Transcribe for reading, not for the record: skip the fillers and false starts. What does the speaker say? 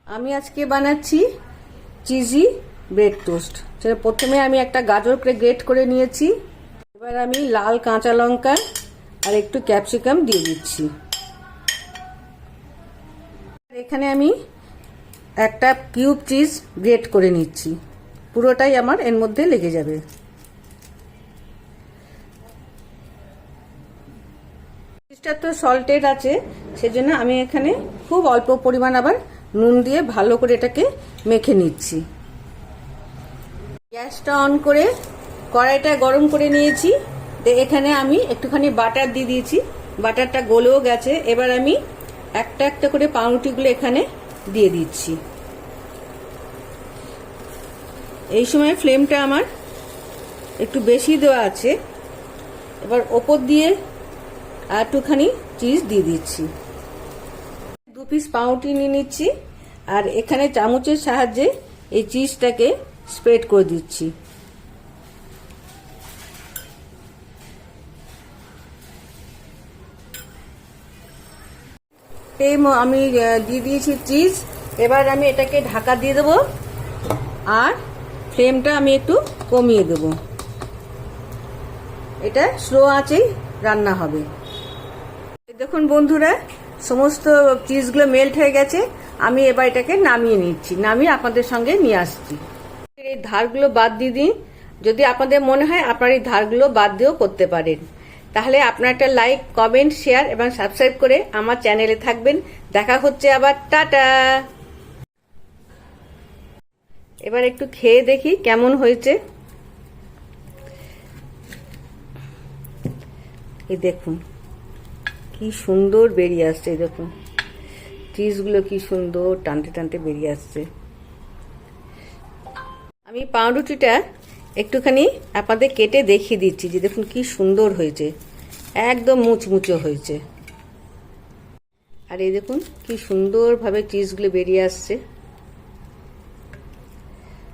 আমি আজকে বানাচ্ছি চিজি ব্রেড টোস্ট। সেটা প্রথমে আমি একটা গাজরকে গ্রেট করে নিয়েছি। এবার আমি লাল কাঁচা লঙ্কা আর একটু ক্যাপসিকাম দিয়ে দিচ্ছি। এখানে আমি একটা কিউব চিজ গ্রেট করে নিচ্ছি, পুরোটাই আমার এর মধ্যে লেগে যাবে। চিজটা তো সল্টেড আছে, সেজন্য আমি এখানে খুব অল্প পরিমাণ আবার নুন দিয়ে ভালো করে এটাকে মেখে নিচ্ছি। গ্যাসটা অন করে কড়াইটা গরম করে নিয়েছি। এখানে আমি একটুখানি বাটার দিয়ে দিয়েছি, বাটারটা গলেও গেছে। এবার আমি একটা একটা করে পাউরুটিগুলো এখানে দিয়ে দিচ্ছি। এই সময় ফ্লেমটা আমার একটু বেশি দেওয়া আছে। এবার ওপর দিয়ে আর একটুখানি চিজ দিয়ে দিচ্ছি। 2 পিস পাউরুটি নিয়ে নিচ্ছি আর এখানে চামচের সাহায্যে এই চিজটাকে স্প্রেড করে দিচ্ছি। আমি দিয়ে দিয়েছি চিজ। এবার আমি এটাকে ঢাকা দিয়ে দেবো আর ফ্লেমটা আমি একটু কমিয়ে দেবো। এটা স্লো আঁচেই রান্না হবে। দেখুন বন্ধুরা, সমস্ত চিজগুলো মেল্ট হয়ে গেছে। আমি এবার এটাকে নামিয়ে নিচ্ছি, নামিয়ে আপনাদের সঙ্গে নিয়ে আসছি। এই ধারগুলো বাদ দিয়ে দিন। যদি আপনাদের মনে হয় আপনার এই ধারগুলো বাদ দিয়েও করতে পারেন। তাহলে আপনার একটা লাইক, কমেন্ট, শেয়ার এবং সাবস্ক্রাইব করে আমার চ্যানেলে থাকবেন। দেখা হচ্ছে আবার, টাটা। এবার একটু খেয়ে দেখি কেমন হয়েছে। এই দেখুন কি সুন্দর বেরিয়ে আসছে। দেখুন চিজগুলো কি সুন্দর টানতে টানতে বেরিয়ে আসছে। আমি পাউরুটিটা একটুখানি আপনাদের কেটে দেখিয়ে দিচ্ছি যে দেখুন কি সুন্দর হয়েছে, একদম মুচমুচে হয়েছে। আর এই দেখুন কি সুন্দরভাবে চিজগুলো বেরিয়ে আসছে।